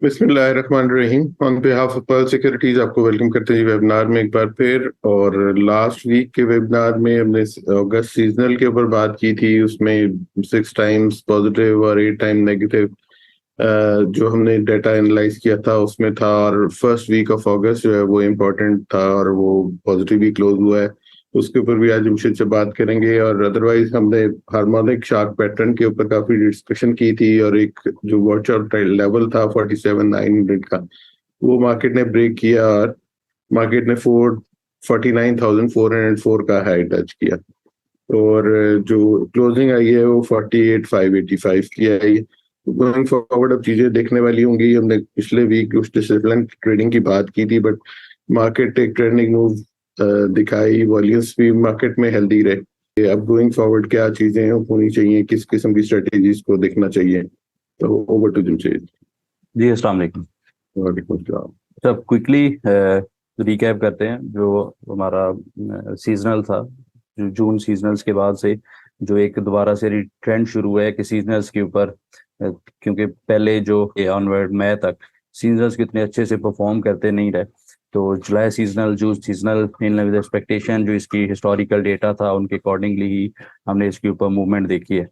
बिस्मिल्लाहिर्रहमानिर्रहीम। On behalf of pearl securities आपको welcome करते हैं वेबिनार में एक बार फिर। और लास्ट वीक के वेबिनार में हमने अगस्त सीजनल के ऊपर बात की थी। उसमें 6 टाइम्स पॉजिटिव और 8 टाइम नेगेटिव जो हमने डाटा एनालाइज किया था उसमें था। और फर्स्ट वीक ऑफ अगस्त जो है वो इम्पोर्टेंट था और वो पॉजिटिव ही क्लोज हुआ है। उसके ऊपर भी आज मुझे से बात करेंगे। और अदरवाइज हमने हार्मोनिक शार्क पैटर्न के ऊपर काफी डिस्कशन की थी। और एक जो वॉच आउट लेवल था 47,900 का, वो मार्केट ने ब्रेक किया और मार्केट ने 49,404 का हाई टच किया। और जो क्लोजिंग आई है वो 48,585 की आई है। गोइंग फॉरवर्ड अब चीजें देखने वाली होंगी। हमने पिछले वीक उस डिसिप्लिन ट्रेडिंग की बात की थी, बट मार्केट एक ट्रेंडिंग मूव दिखाई, वॉल्यूम्स भी मार्केट में हेल्दी रहे। अब गोइंग फॉरवर्ड क्या चीजें होनी चाहिए, किस किस्म की स्ट्रेटेजीज को देखना चाहिए, तो ओवर टू जमशेद। जी अस्सलाम वालेकुम। वालेकुम सलाम। सब क्विकली रिकैप करते हैं जो हमारा सीजनल था। जो जून सीजनल्स के बाद से जो एक दोबारा से ट्रेंड शुरू हुआ है कि सीजनल्स के ऊपर क्योंकि पहले जो ऑनवर्ड मई तक सीजनल्स कितने अच्छे से परफॉर्म करते नहीं रहे, तो July seasonal June seasonal in with expectation जो इसकी हिस्टोरिकल डेटा था उनके अकॉर्डिंगली ही हमने इसके ऊपर मूवमेंट देखी है।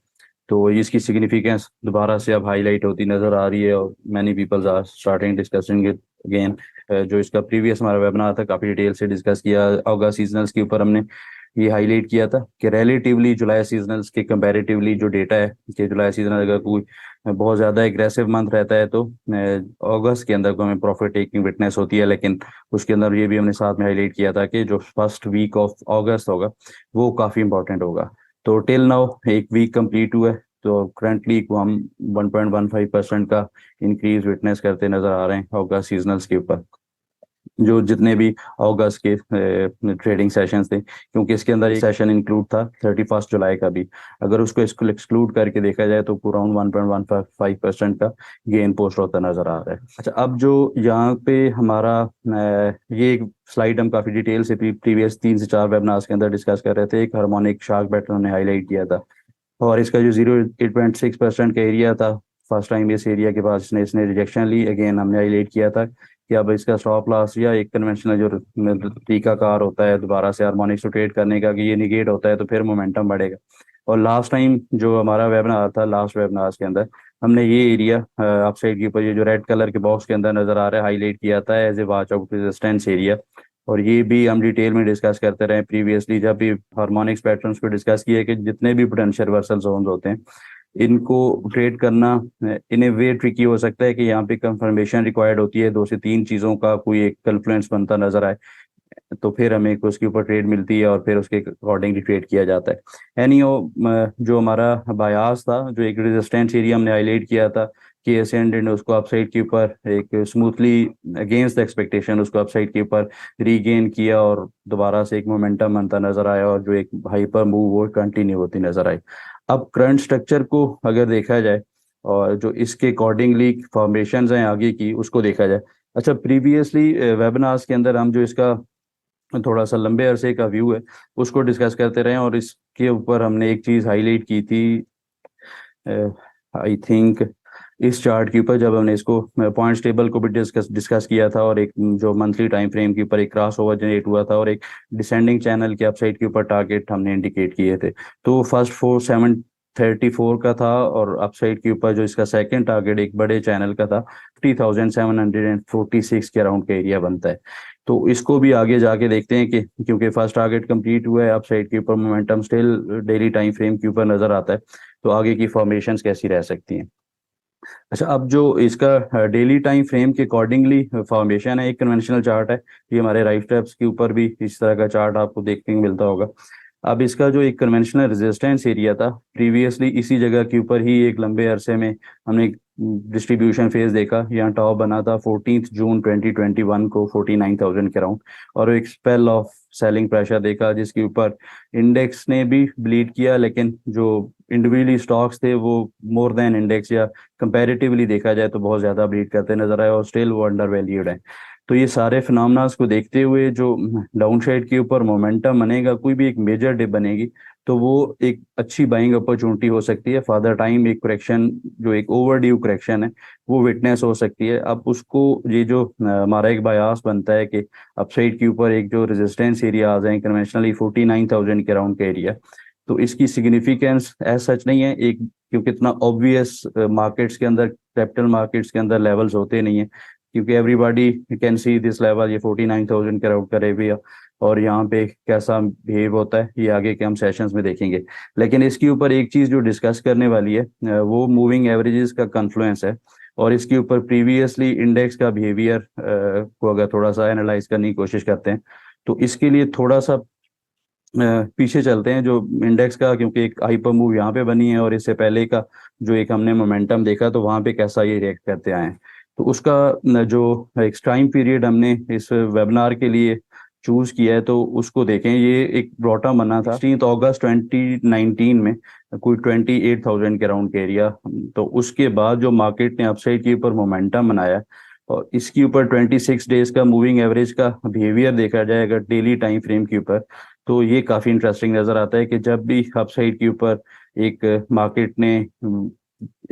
तो इसकी सिग्निफिकेंस दोबारा से अब हाईलाइट होती नजर आ रही है और many peoples are starting discussing it again. जो इसका प्रीवियस हमारा वेबिनार था काफ़ी डिटेल से डिस्कस किया। अगस्त सीजनल्स के ऊपर हमने ये हाईलाइट किया था कि रिलेटिवली जुलाई सीजनल्स के कंपैरेटिवली जो डेटा है कि जुलाई सीजनल अगर कोई बहुत ज़्यादा एग्रेसिव मंथ रहता है तो अगस्त के अंदर को हमें प्रॉफिट टेकिंग विटनेस होती है। लेकिन उसके अंदर ये भी हमने साथ में हाईलाइट किया था कि जो फर्स्ट वीक ऑफ अगस्त होगा वो काफ़ी इंपॉर्टेंट होगा। तो टिल नाउ एक वीक कंप्लीट हुआ है, तो करंटली को हम 1.15% का इंक्रीज विटनेस करते नजर आ रहे हैं अगस्त सीजनल्स के ऊपर। जो जितने भी अगस्त के ट्रेडिंग सेशंस थे, क्योंकि इसके अंदर एक सेशन इंक्लूड था 31 जुलाई का भी, अगर उसको इसको एक्सक्लूड करके देखा जाए तो अराउंड 1.15% का गेन पोस्ट होता नजर आ रहा है। अच्छा, अब जो यहाँ पे हमारा ये एक स्लाइड हम काफी डिटेल से प्रीवियस 3 से 4 वेबिनार्स के अंदर डिस्कस कर रहे थे। एक हार्मोनिक शार्क पैटर्न ने हाईलाइट किया था और इसका जो 0.8% का एरिया था, फर्स्ट टाइम इस एरिया के बाद इसने इसने रिजेक्शन ली। अगेन हमने हाईलाइट किया था कि अब इसका स्टॉप लॉस या एक कन्वेंशनल जो तरीकाकार होता है दोबारा से हार्मोनिक्स रोटेट करने का कि ये निगेट होता है तो फिर मोमेंटम बढ़ेगा। और लास्ट टाइम जो हमारा वेबिनार था, लास्ट वेबिनार के अंदर हमने ये एरिया अपसाइड के ऊपर ये जो रेड कलर के बॉक्स के अंदर नजर आ रहा है हाईलाइट किया था as a watch out resistance area. और ये भी हम डिटेल में डिस्कस करते रहे प्रीवियसली जब भी हार्मोनिक्स पैटर्न्स को डिस्कस किए कि जितने भी पोटेंशियल रिवर्सल जोन्स होते हैं इनको ट्रेड करना इन ए वे ट्रिकी हो सकता है कि यहाँ पे कंफर्मेशन रिक्वायर्ड होती है, 2 से 3 चीज़ों का कोई एक कन्फ्लुएंस बनता नजर आए तो फिर हमें उसके ऊपर ट्रेड मिलती है और फिर उसके अकॉर्डिंगली ट्रेड किया जाता है। जो हमारा बायास था, जो एक रेजिस्टेंस एरिया हमने हाईलाइट किया था कि एसेंडेंट ने उसको अपसाइड के ऊपर एक स्मूथली अगेंस्ट द एक्सपेक्टेशन उसको अपसाइड के ऊपर रीगेन किया और दोबारा से एक मोमेंटम बनता नजर आया और जो एक हाइपर मूव वो कंटिन्यू होती नजर आई। अब करंट स्ट्रक्चर को अगर देखा जाए और जो इसके अकॉर्डिंगली फॉर्मेशन हैं आगे की उसको देखा जाए। अच्छा, प्रीवियसली वेबिनार्स के अंदर हम जो इसका थोड़ा सा लंबे अरसे का व्यू है उसको डिस्कस करते रहे और इसके ऊपर हमने एक चीज़ हाईलाइट की थी। आई थिंक इस चार्ट के ऊपर जब हमने इसको पॉइंट्स टेबल को भी डिस्कस किया था और एक जो मंथली टाइम फ्रेम के ऊपर एक क्रॉस ओवर जनरेट हुआ था और एक डिसेंडिंग चैनल के अपसाइड के ऊपर टारगेट हमने इंडिकेट किए थे। तो फर्स्ट 4734 का था और अपसाइड के ऊपर जो इसका सेकंड टारगेट एक बड़े चैनल का था 3746 के अराउंड का एरिया बनता है। तो इसको भी आगे जाके देखते हैं कि क्योंकि फर्स्ट टारगेट कंप्लीट हुआ है, अपसाइड के ऊपर momentum still daily time frame के ऊपर नजर आता है, तो आगे की फॉर्मेशंस कैसी रह सकती हैं। अच्छा, अब जो इसका डेली टाइम फ्रेम के अकॉर्डिंगली फॉर्मेशन है, एक कन्वेंशनल चार्ट है, ये हमारे राइट स्टेप्स के ऊपर भी इस तरह का चार्ट आपको देखने को मिलता होगा। अब इसका जो एक कन्वेंशनल रेजिस्टेंस एरिया था प्रीवियसली इसी जगह के ऊपर ही एक लंबे अरसे में हमने डिस्ट्रीब्यूशन फेज देखा। यहाँ टॉप बना था 14 जून 2021 को 49,000 के अराउंड और एक स्पेल ऑफ सेलिंग प्रेशर देखा जिसके ऊपर इंडेक्स ने भी ब्लीड किया, लेकिन जो इंडिविजुअली स्टॉक्स थे वो मोर देन इंडेक्स या कंपैरेटिवली देखा जाए तो बहुत ज़्यादा ब्लीड करते नजर आए और स्टिल वो अंडर वैल्यूड है। तो ये सारे फिनोमेनास को देखते हुए जो डाउन साइड के ऊपर मोमेंटम बनेगा, कोई भी एक मेजर डिप बनेगी तो वो एक अच्छी बाइंग अपॉर्चुनिटी हो सकती है। फर्दर टाइम एक करेक्शन, जो एक ओवर ड्यू करेक्शन है, वो विटनेस हो सकती है। अब उसको ये जो हमारा एक बायास बनता है कि अपसाइड के ऊपर एक जो रेजिस्टेंस एरिया आ जाए कन्वेंशनली 49,000 के अराउंड का एरिया, तो इसकी सिग्निफिकेंस एज सच नहीं है एक, क्योंकि इतना ऑब्वियस मार्केट्स के अंदर, कैपिटल मार्केट्स के अंदर लेवल्स होते नहीं है, क्योंकि everybody can see this level, ये 49,000 के अराउंड का एरिया, और यहाँ पे कैसा बिहेव होता है ये आगे के हम सेशंस में देखेंगे। लेकिन इसके ऊपर एक चीज जो डिस्कस करने वाली है वो मूविंग एवरेजेस का कन्फ्लुएंस है, और इसके ऊपर प्रीवियसली इंडेक्स का बिहेवियर को अगर थोड़ा सा एनालाइज करने की कोशिश करते हैं, तो इसके लिए थोड़ा सा पीछे चलते हैं जो इंडेक्स का, क्योंकि एक हाइपर मूव यहाँ पे बनी है, और इससे पहले का जो एक हमने मोमेंटम देखा तो वहाँ पे कैसा ये रिएक्ट करते आए हैं। तो उसका जो एक टाइम पीरियड हमने इस वेबिनार के लिए चूज किया है तो उसको देखें। ये एक ब्रॉटम बना था 16 अगस्त 2019 में, कोई 28,000 के अराउंड के एरिया। तो उसके बाद जो मार्केट ने अपसाइड के ऊपर मोमेंटम बनाया, और इसके ऊपर 26 डेज का मूविंग एवरेज का बिहेवियर देखा जाए अगर डेली टाइम फ्रेम के ऊपर, तो ये काफी इंटरेस्टिंग नजर आता है कि जब भी अपसाइड के ऊपर एक मार्केट ने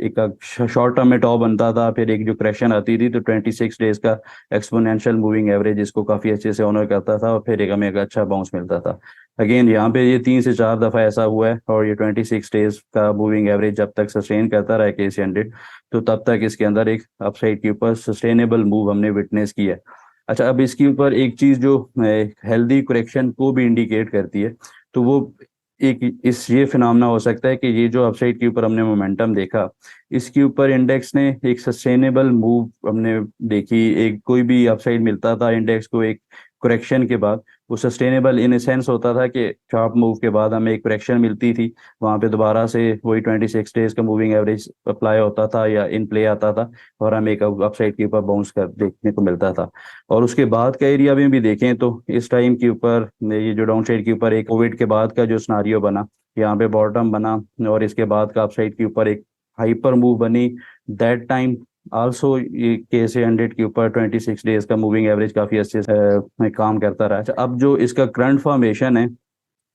एक शॉर्ट टर्म में टॉप बनता था, फिर एक जो करेक्शन आती थी, तो 26 डेज का एक्सपोनेंशियल मूविंग एवरेज इसको काफी अच्छे से ऑनर करता था, और फिर एक हमें एक अच्छा बाउंस मिलता था। अगेन यहाँ पे ये 3 से 4 दफा ऐसा हुआ है, और ये 26 डेज का मूविंग एवरेज जब तक सस्टेन करता रहा केसी 100, तो तब तक इसके अंदर एक अपसाइड के ऊपर सस्टेनेबल मूव हमने विटनेस किया है। अच्छा, अब इसके ऊपर एक चीज जो हेल्दी करेक्शन को भी इंडिकेट करती है, तो वो एक इस ये फिनोमेना हो सकता है कि ये जो अपसाइड के ऊपर हमने मोमेंटम देखा, इसके ऊपर इंडेक्स ने एक सस्टेनेबल मूव हमने देखी। एक कोई भी अपसाइड मिलता था इंडेक्स को एक करेक्शन के बाद, वो सस्टेनेबल इन सेंस होता था कि शार्प मूव के बाद हमें एक करेक्शन मिलती थी, वहां पे दोबारा से वही 26 डेज का मूविंग एवरेज अप्लाई होता था या इन प्ले आता था, और हमें एक अपसाइड के ऊपर बाउंस कर देखने को मिलता था। और उसके बाद का एरिया में भी देखें तो इस टाइम के ऊपर ये जो डाउन साइड के ऊपर एक कोविड के बाद का जो सिनारियो बना, यहाँ पे बॉटम बना, और इसके बाद का अपसाइड के ऊपर एक हाइपर मूव बनी। दैट टाइम आल्सो ये केसी 100 के ऊपर 26 डेज का मूविंग एवरेज काफी अच्छे से काम करता रहा। अच्छा, अब जो इसका करंट फॉर्मेशन है,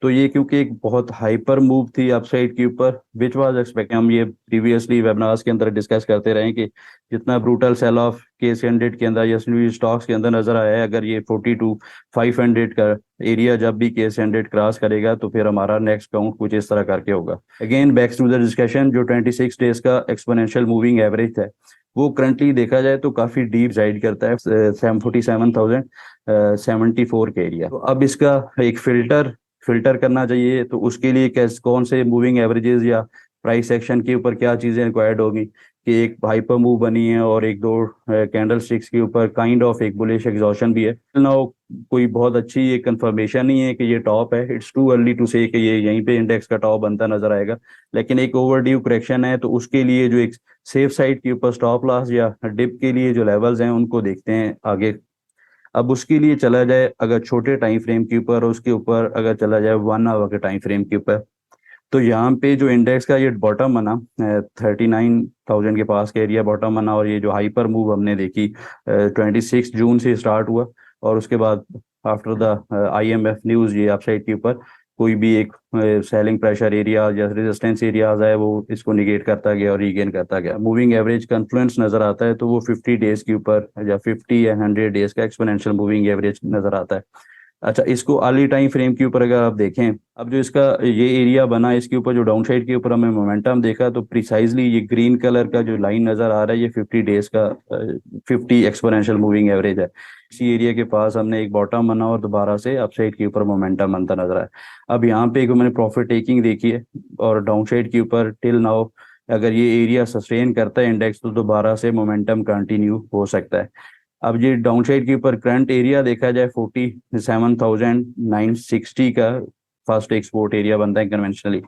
तो ये क्योंकि एक बहुत हाइपर मूव थी अपसाइड के ऊपर, विच वाज एक्सपेक्ट, हम ये प्रीवियसली वेबिनार्स के अंदर डिस्कस करते रहे कि जितना ब्रूटल सेल ऑफ केसी 100 के अंदर या स्टॉक्स के अंदर नजर आया है, अगर ये 42,500 का एरिया जब भी केसी 100 क्रॉस करेगा तो फिर हमारा नेक्स्ट काउंट कुछ इस तरह करके होगा। Again back to the discussion, जो 26 डेज का एक्सपोनेंशियल मूविंग एवरेज है, वो करंटली देखा जाए तो काफी डीप साइड करता है 47,074 के एरिया। तो अब इसका एक फिल्टर करना चाहिए, तो उसके लिए कैसे, कौन से मूविंग एवरेजेस या प्राइस एक्शन के ऊपर क्या चीजें रिक्वायर्ड होगी कि एक हाइपर मूव बनी है और एक दो कैंडल स्टिक्स के ऊपर काइंड ऑफ एक बुलिश एग्जॉशन भी है ना, कोई बहुत अच्छी ये कंफर्मेशन नहीं है कि ये टॉप है। इट्स टू अर्ली टू से कि ये यहीं पे इंडेक्स का टॉप बनता नजर आएगा, लेकिन एक ओवरड्यू करेक्शन है, तो उसके लिए जो एक सेफ साइड के ऊपर स्टॉप लॉस या डिप के लिए जो लेवल्स हैं उनको देखते हैं आगे। अब उसके लिए चला जाए अगर छोटे टाइम फ्रेम के ऊपर, उसके ऊपर अगर चला जाए 1 आवर के टाइम फ्रेम के ऊपर, तो यहाँ पे जो इंडेक्स का ये बॉटम बना 39,000 के पास का एरिया बॉटम बना, और ये जो हाइपर मूव हमने देखी 26 जून से स्टार्ट हुआ, और उसके बाद आफ्टर द IMF न्यूज ये अपसाइड के ऊपर कोई भी एक सेलिंग प्रेशर एरिया या रेजिस्टेंस एरियाज है वो इसको निगेट करता गया और रीगेन करता गया। मूविंग एवरेज का इन्फ्लुएंस नजर आता है, तो वो 50 डेज के ऊपर या 50 या 100 डेज का एक्सपोनेंशियल मूविंग एवरेज नजर आता है। अच्छा, इसको अर्ली टाइम फ्रेम के ऊपर अगर आप देखें, अब जो इसका ये एरिया बना, इसके ऊपर जो डाउन साइड के ऊपर हमें मोमेंटम देखा, तो प्रिसाइजली ये ग्रीन कलर का जो लाइन नजर आ रहा है, ये 50 डेज का 50 एक्सपोनेंशियल मूविंग एवरेज है। इसी एरिया के पास हमने एक बॉटम बना और दोबारा से अप साइड के ऊपर मोमेंटम बनता नजर आया। अब यहाँ पे एक मैंने प्रॉफिट टेकिंग देखी है, और डाउन साइड के ऊपर टिल नाउ अगर ये एरिया सस्टेन करता है इंडेक्स, तो दोबारा से मोमेंटम कंटिन्यू हो सकता है। अब ये डाउन साइड के ऊपर करंट एरिया देखा जाए 47,960 का फर्स्ट एक्सपोर्ट एरिया बनता है कन्वेंशनली।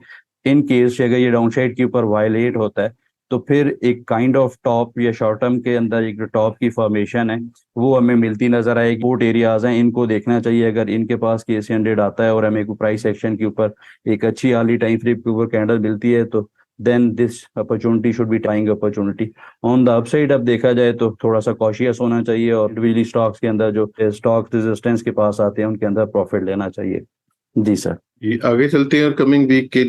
इन केस अगर ये डाउन साइड के ऊपर वायलेट होता है, तो फिर एक काइंड ऑफ टॉप या शॉर्ट टर्म के अंदर एक जो टॉप की फॉर्मेशन है वो हमें मिलती नजर आएगी। पोर्ट एरियाज हैं, इनको देखना चाहिए। अगर इनके पास केसी 100 आता है और हमें को प्राइस एक्शन के ऊपर एक अच्छी अर्ली टाइम फ्रेम के ऊपर कैंडल मिलती है, तो then this opportunity should be tying opportunity. On the upside अब देखा जाए तो थोड़ा सा कॉशियस होना चाहिए, और इंडिविजुअली स्टॉक्स के अंदर जो स्टॉक रेजिस्टेंस के पास आते हैं उनके अंदर प्रॉफिट लेना चाहिए। जी सर। ये आगे चलते हैं और कमिंग वीक के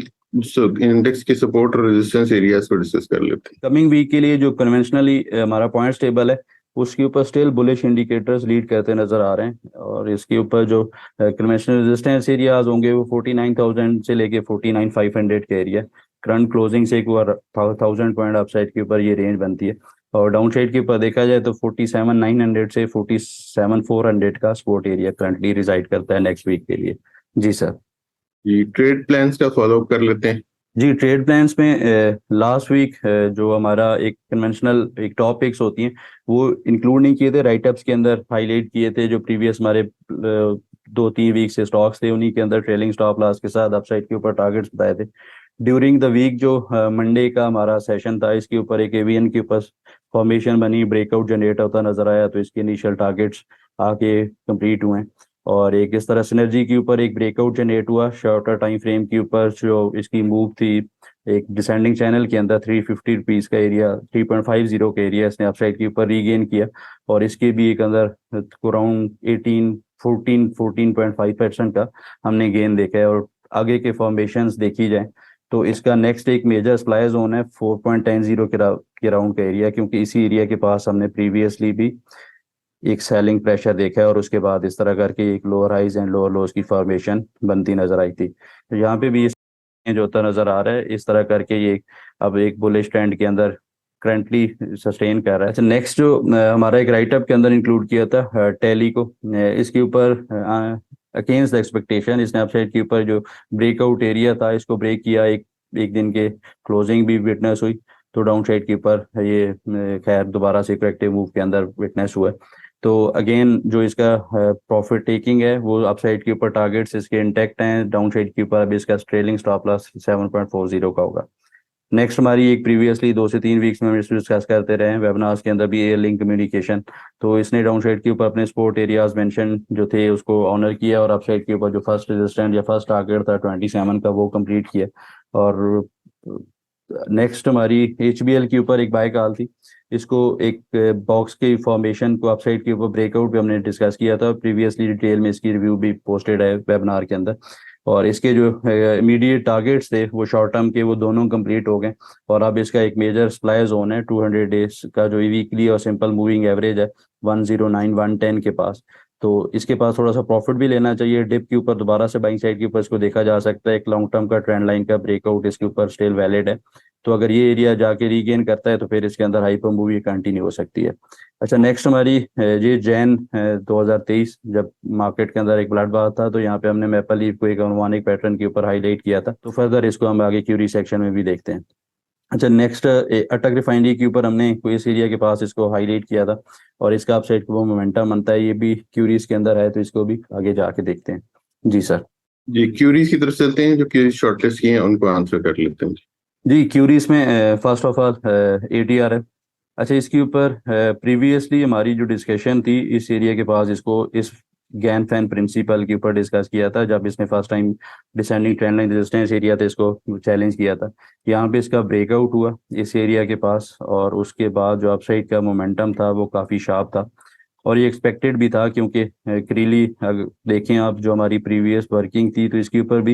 इंडेक्स के सपोर्ट और रेजिस्टेंस एरियाज को डिस्कस कर लेते हैं। कमिंग वीक के लिए जो कन्वेंशनली हमारा पॉइंट्स टेबल है उसके ऊपर स्टिल बुलिश इंडिकेटर्स लीड करते नजर आ रहे हैं, और इसके ऊपर जो कन्वेंशनल रेजिस्टेंस एरियाज होंगे वो 49,000 से लेके 49,500 के एरिया। करंट क्लोजिंग से एक बार 1,000 पॉइंट अपसाइड के ऊपर ये रेंज बनती है, और डाउन साइड के ऊपर देखा जाए तो 47,900 से 47,400 का सपोर्ट एरिया करंटली रिजाइड करता है नेक्स्ट वीक के लिए। जी सर। ये ट्रेड प्लान्स का फॉलो अप कर लेते हैं। जी, ट्रेड प्लान्स में लास्ट वीक जो हमारा एक कन्वेंशनल एक टॉप पिक्स होती हैं वो इंक्लूड नहीं किए थे, राइटअप्स के अंदर हाईलाइट किए थे। जो प्रीवियस हमारे 2-3 वीक से स्टॉक्स थे उन्हीं के अंदर ट्रेलिंग स्टॉप लॉस के साथ अपसाइड के ऊपर टारगेट्स बताए थे। ड्यूरिंग द वीक जो मंडे का हमारा सेशन था इसके ऊपर एक एवीएन के ऊपर फॉर्मेशन बनी, ब्रेकआउट जनरेट होता नजर आया, तो इसके इनिशियल टारगेट्स आके कंप्लीट हुए। और एक इस तरह सिनर्जी के ऊपर एक ब्रेकआउट जनरेट हुआ शॉर्टर टाइम फ्रेम के ऊपर, जो इसकी मूव थी एक डिसेंडिंग चैनल के अंदर 350 रुपीज का एरिया, 3.50 का एरिया इसने अपसाइड के ऊपर रीगेन किया, और इसके भी एक अंदर अराउंड 14.5% का हमने गेन देखा है। और आगे के फॉर्मेशंस देखी जाए तो इसका नेक्स्ट एक मेजर सप्लाई जोन है 4.10 के राउंड का एरिया, क्योंकि इसी एरिया के पास हमने प्रीवियसली भी एक सेलिंग प्रेशर देखा है, और उसके बाद इस तरह करके एक lower highs and lower lows की फॉर्मेशन बनती नजर आई थी। तो यहाँ पे भी ये जो होता नजर आ रहा है इस तरह करके ये अब एक बुलिश ट्रेंड के अंदर करंटली सस्टेन कर रहा है। अच्छा, नेक्स्ट जो हमारा एक राइटअप के अंदर इंक्लूड किया था टेली को, इसके ऊपर अगेंस्ट द एक्सपेक्टेशन इसने अपसाइड के ऊपर जो ब्रेकआउट एरिया था इसको ब्रेक किया, एक एक दिन के क्लोजिंग भी विटनेस हुई, तो डाउन साइड के ऊपर ये खैर दोबारा से करेक्टिव मूव के अंदर विटनेस हुआ है। तो अगेन जो इसका प्रॉफिट टेकिंग है वो अपसाइड के ऊपर टारगेट्स इसके इंटैक्ट हैं, डाउन साइड के ऊपर अभी इसका ट्रेलिंग स्टॉप लॉस 7.40 का होगा। नेक्स्ट हमारी एक प्रीवियसली 2 से 3 वीक्स में हम डिस्कस करते रहे हैं वेबिनार्स के अंदर भी, एयर लिंक कम्युनिकेशन। तो इसने डाउन साइड के ऊपर अपने सपोर्ट एरियाज मेंशन जो थे उसको ऑनर किया, और अपसाइड के ऊपर जो फर्स्ट रेजिस्टेंस या फर्स्ट टारगेट था 27 का वो कंप्लीट किया। और नेक्स्ट हमारी HBL के ऊपर एक बाय कॉल थी, इसको एक बॉक्स के फॉर्मेशन को अपसाइड के ऊपर ब्रेकआउट भी हमने डिस्कस किया था प्रीवियसली, डिटेल में इसकी रिव्यू भी पोस्टेड है वेबिनार के अंदर। और इसके जो इमीडिएट टारगेट्स थे वो शॉर्ट टर्म के वो दोनों कंप्लीट हो गए, और अब इसका एक मेजर सप्लाई जोन है 200 डेज का जो वीकली और सिंपल मूविंग एवरेज है 109 110 के पास। तो इसके पास थोड़ा सा प्रॉफिट भी लेना चाहिए, डिप के ऊपर दोबारा से बाइंग साइड के ऊपर इसको देखा जा सकता है, एक लॉन्ग टर्म का ट्रेंड लाइन का ब्रेकआउट इसके ऊपर स्टिल वैलिड है। तो अगर ये एरिया जाके रीगेन करता है तो फिर इसके अंदर हाइपर मूव ये कंटिन्यू हो सकती है। अच्छा, नेक्स्ट हमारी ये जैन 2023 जब मार्केट के अंदर एक ब्लड बाथ था, तो यहाँ पे हमने मैपल लीफ को एक अनुमानिक पैटर्न के ऊपर हाईलाइट किया था, तो फर्दर इसको हम आगे क्यूरी सेक्शन में भी देखते हैं। अच्छा, नेक्स्ट अटक रिफाइनरी के ऊपर हमने कोई इस एरिया के पास इसको हाईलाइट किया था, और इसका अपसाइड वो मोमेंटम बनता है, ये भी क्यूरीज के अंदर है, तो इसको भी आगे जाके देखते हैं। जी सर। जी, क्यूरीज की तरफ चलते हैं, जो क्यूरीज शॉर्टलिस्ट की हैं उनको आंसर कर लेते हैं। जी, क्यूरीज में फर्स्ट ऑफ ऑल ATR है। अच्छा, इसके ऊपर प्रीवियसली हमारी जो डिस्कशन थी इस एरिया के पास इसको इस गैन फैन प्रिंसिपल के ऊपर डिस्कस किया था, जब इसने first time descending trend line resistance area था इसको चैलेंज किया था। यहाँ पे इसका ब्रेकआउट हुआ इस एरिया के पास, और उसके बाद जो अपसाइड का मोमेंटम था वो काफ़ी शार्प था, और ये एक्सपेक्टेड भी था, क्योंकि क्रीली अगर देखें आप जो हमारी प्रीवियस वर्किंग थी तो इसके ऊपर भी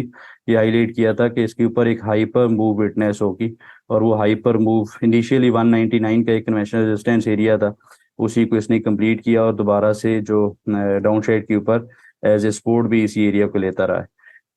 ये हाईलाइट किया था कि इसके ऊपर एक हाइपर मूव विटनेस होगी, और वो हाइपर मूव इनिशियली 199 का एक कन्वेंशनल रेजिस्टेंस एरिया था उसी को इसने कंप्लीट किया, और दोबारा से जो डाउन साइड के ऊपर एज ए सपोर्ट भी इसी एरिया को लेता रहा है।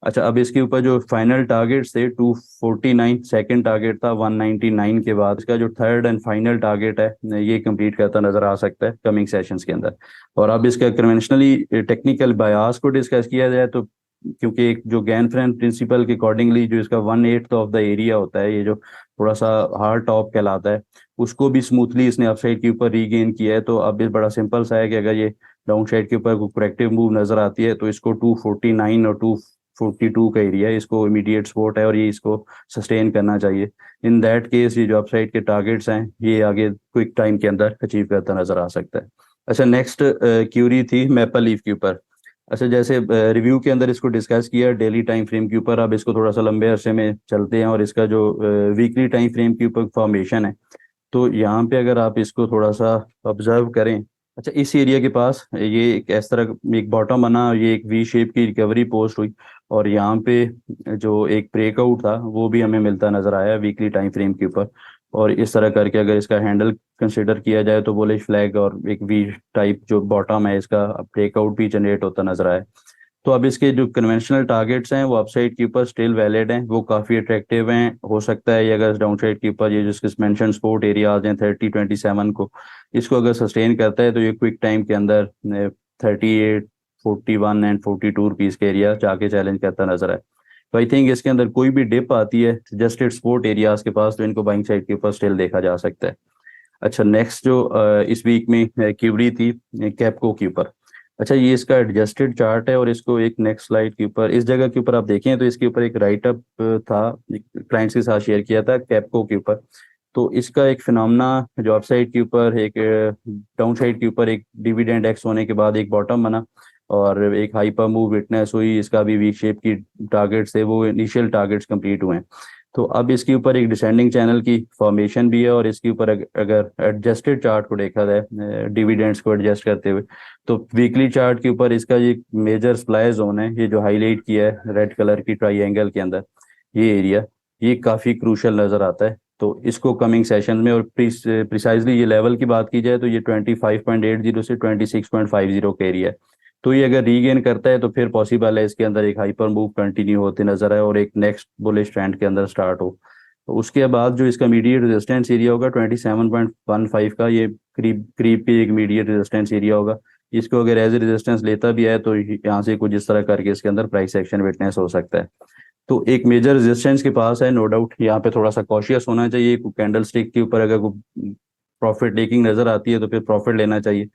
अच्छा, अब इसके ऊपर जो फाइनल टारगेट्स थे 249, सेकंड टारगेट था 199 के बाद, इसका जो थर्ड एंड फाइनल टारगेट है ये कंप्लीट करता नजर आ सकता है कमिंग सेशंस के अंदर। और अब इसका कन्वेंशनली टेक्निकल बायास को डिस्कस किया जाए तो, क्योंकि एक जो गैन प्रिंसिपल के अकॉर्डिंगली जो इसका 1/8 ऑफ द एरिया होता है, ये जो थोड़ा सा हार्ड टॉप कहलाता है, उसको भी स्मूथली इसने अपसाइड के ऊपर रीगेन किया है। तो अब ये बड़ा सिंपल सा है कि अगर ये डाउन साइड के ऊपर करेक्टिव मूव नजर आती है तो इसको 249 और 242 का एरिया इसको इमीडिएट सपोर्ट है, और ये इसको सस्टेन करना चाहिए। इन दैट केस ये जो अपसाइड के टारगेट्स हैं ये आगे क्विक टाइम के अंदर अचीव करता नजर आ सकता है। अच्छा, नेक्स्ट क्यूरी थी मैपल लीफ के ऊपर। अच्छा, जैसे रिव्यू के अंदर इसको डिस्कस किया डेली टाइम फ्रेम के ऊपर, अब इसको थोड़ा सा लंबे अरसे में चलते हैं, और इसका जो वीकली टाइम फ्रेम के ऊपर फॉर्मेशन है, तो यहाँ पे अगर आप इसको थोड़ा सा ऑब्जर्व करें। अच्छा, इस एरिया के पास ये एक इस तरह एक बॉटम बना, ये एक वी शेप की रिकवरी पोस्ट हुई, और यहाँ पे जो एक ब्रेकआउट था वो भी हमें मिलता नजर आया वीकली टाइम फ्रेम के ऊपर। और इस तरह करके अगर इसका हैंडल कंसिडर किया जाए तो बुलिश फ्लैग और एक वी टाइप जो बॉटम है इसका ब्रेकआउट भी जनरेट होता नजर आया। तो अब इसके जो कन्वेंशनल टारगेट्स हैं वो अपसाइड के ऊपर स्टिल वैलिड हैं, वो काफ़ी अट्रैक्टिव हैं। हो सकता है ये अगर डाउन साइड के ऊपर ये जिसके मेंशन सपोर्ट एरियाज हैं 30-27 को, इसको अगर सस्टेन करता है तो ये क्विक टाइम के अंदर 38, 41 एंड 42 रुपीज़ के एरिया जाके चैलेंज करता नजर आए। तो आई थिंक इसके अंदर कोई भी डिप आती है जस्टेड सपोर्ट एरियाज के पास तो इनको बाइंग साइड के ऊपर स्टिल देखा जा सकता है। अच्छा, नेक्स्ट जो इस वीक में क्यूबरी थी कैपको के ऊपर। अच्छा, ये इसका एडजस्टेड चार्ट है और इसको एक नेक्स्ट स्लाइड के ऊपर इस जगह के ऊपर आप देखें तो इसके ऊपर एक राइट अप था, क्लाइंट्स के साथ शेयर किया था कैपको के ऊपर। तो इसका एक फिनोमेना जो अपसाइड के ऊपर एक डाउन साइड के ऊपर एक डिविडेंड एक्स होने के बाद एक बॉटम बना और एक हाइपर मूव विटनेस हुई, इसका भी वी शेप की टारगेट्स थे वो इनिशियल टारगेट्स कंप्लीट हुए हैं। तो अब इसके ऊपर एक डिसेंडिंग चैनल की फॉर्मेशन भी है और इसके ऊपर अगर एडजस्टेड चार्ट को देखा जाए डिविडेंड्स को एडजस्ट करते हुए तो वीकली चार्ट के ऊपर इसका ये मेजर सप्लाई जोन है, ये जो हाईलाइट किया है रेड कलर की ट्राइंगल के अंदर ये एरिया, ये काफ़ी क्रूशल नज़र आता है। तो इसको कमिंग सेशन में और प्रिसाइजली ये लेवल की बात की जाए तो ये 25.80 से 26.50 का एरिया है। तो ये अगर रीगेन करता है तो फिर पॉसिबल है इसके अंदर एक हाइपर मूव कंटिन्यू होते नजर आए और एक नेक्स्ट बुलिश ट्रेंड के अंदर स्टार्ट हो। तो उसके बाद जो इसका इमीडिएट रेजिस्टेंस एरिया होगा 27.15 का, ये करीब के एक इमीडिएट रेजिस्टेंस एरिया होगा। इसको अगर एज ए रेजिस्टेंस लेता भी है तो यहाँ से कुछ इस तरह करके इसके अंदर प्राइस एक्शन विटनेस हो सकता है। तो एक मेजर रेजिस्टेंस के पास है, नो डाउट यहाँ पे थोड़ा सा कॉशियस होना चाहिए। कैंडल स्टिक के ऊपर अगर प्रॉफिट टेकिंग नजर आती है तो फिर प्रॉफिट लेना चाहिए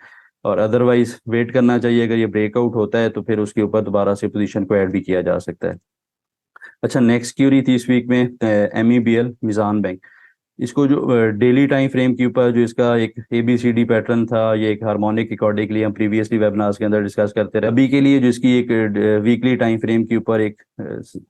और अदरवाइज वेट करना चाहिए। अगर ये ब्रेकआउट होता है तो फिर उसके ऊपर दोबारा से पोजीशन को ऐड भी किया जा सकता है। अच्छा, नेक्स्ट क्यूरी थी इस वीक में MEBL मिजान बैंक। इसको जो डेली टाइम फ्रेम के ऊपर जो इसका एक ABCD पैटर्न था, ये एक हार्मोनिक अकॉर्डिंगली हम प्रीवियसली वेबिनार्स के अंदर डिस्कस करते रहे। अभी के लिए जो इसकी एक वीकली टाइम फ्रेम के ऊपर एक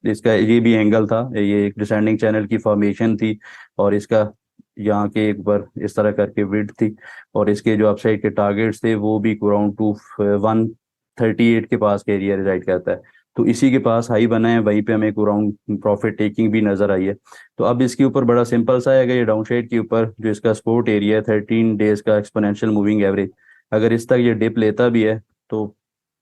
इसका ये भी एंगल था, ये एक डिसेंडिंग चैनल की फॉर्मेशन थी और इसका यहाँ के एक बार इस तरह करके विड्थ थी और इसके जो अपसाइड के टारगेट्स थे वो भी अराउंड 138 के पास के एरिया रिजाइड करता है। तो इसी के पास हाई बना है, वहीं पे हमें एक अराउंड प्रॉफिट टेकिंग भी नजर आई है। तो अब इसके ऊपर बड़ा सिंपल सा है, अगर ये डाउन साइड के ऊपर जो इसका सपोर्ट एरिया है 13 डेज का एक्सपोनेंशियल मूविंग एवरेज, अगर इस तक ये डिप लेता भी है तो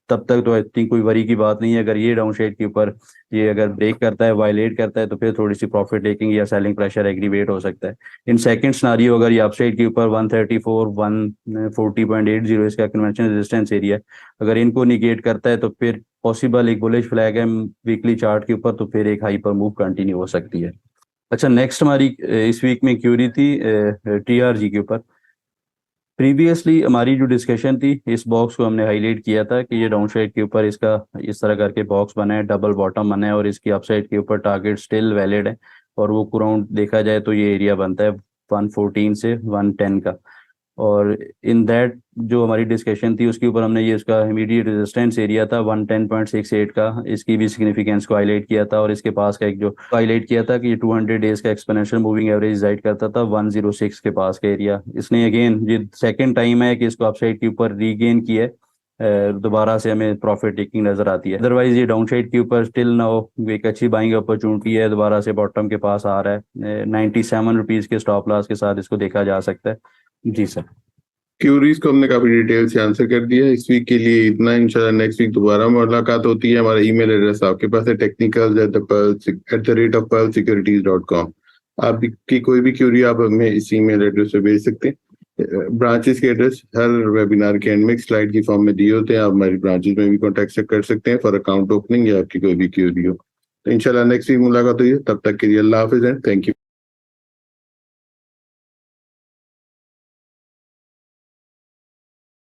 तब तक तो आई थिंक कोई वरी की बात नहीं है। अगर ये डाउन साइड के ऊपर ये अगर ब्रेक करता है, वायलेट करता है तो फिर थोड़ी सी प्रॉफिट टेकिंग या सेलिंग प्रेशर एग्रीवेट हो सकता है। इन सेकंड सिनारियो अगर ये अपसाइड के ऊपर 134 140.80 इसका कन्वेंशन रेजिस्टेंस एरिया, अगर इनको निगेट करता है तो फिर पॉसिबल एक बुलिश फ्लैग है वीकली चार्ट के ऊपर, तो फिर एक हाइपर मूव कंटिन्यू हो सकती है। अच्छा, नेक्स्ट हमारी इस वीक में क्यूरी थी TRG के ऊपर। प्रीवियसली हमारी जो डिस्कशन थी इस बॉक्स को हमने हाईलाइट किया था कि ये डाउन साइड के ऊपर इसका इस तरह करके बॉक्स बना है, डबल बॉटम बना है और इसकी अपसाइड के ऊपर टारगेट स्टिल वैलिड है और वो अराउंड देखा जाए तो ये एरिया बनता है 114 से 110 का। और इन दैट जो हमारी डिस्कशन थी उसके ऊपर हमने ये इसका इमीडिएट रेजिस्टेंस एरिया था 110.68 का, इसकी भी सिग्निफिकेंस को हाईलाइट किया था और इसके पास का एक जो हाईलाइट किया था कि ये 200 डेज का एक्सपोनेंशियल मूविंग एवरेज रिजाइड करता था 106 के पास का एरिया। इसने अगेन ये सेकंड टाइम है कि इसको अपसाइड के ऊपर रीगेन किया है, दोबारा से हमें प्रॉफिट टेकिंग नजर आती है। अदरवाइज ये डाउन साइड के ऊपर स्टिल नाउ एक अच्छी बाइंग अपॉर्चुनिटी है, दोबारा से बॉटम के पास आ रहा है 97 रुपीज के स्टॉप लॉस के साथ इसको देखा जा सकता है। जी सर, क्यूरीज को हमने काफी डिटेल से आंसर कर दिया। इस वीक के लिए इतना, इंशाल्लाह नेक्स्ट वीक दोबारा मुलाकात होती है। हमारा ईमेल एड्रेस आपके पास है technicals@pearlsecurities.com। आपकी कोई भी क्यूरी आप हमें इस ईमेल एड्रेस पे भेज सकते हैं। ब्रांचेस के एड्रेस हर वेबिनार के एंड में स्लाइड की फॉर्म में दिए होते हैं, आप हमारी ब्रांचेस में भी कॉन्टेक्ट कर सकते हैं फॉर अकाउंट ओपनिंग या आपकी कोई भी क्यूरी हो। तो इंशाल्लाह नेक्स्ट वीक मुलाकात हुई है, तब तक के लिए अल्लाह हाफिज एंड थैंक यू।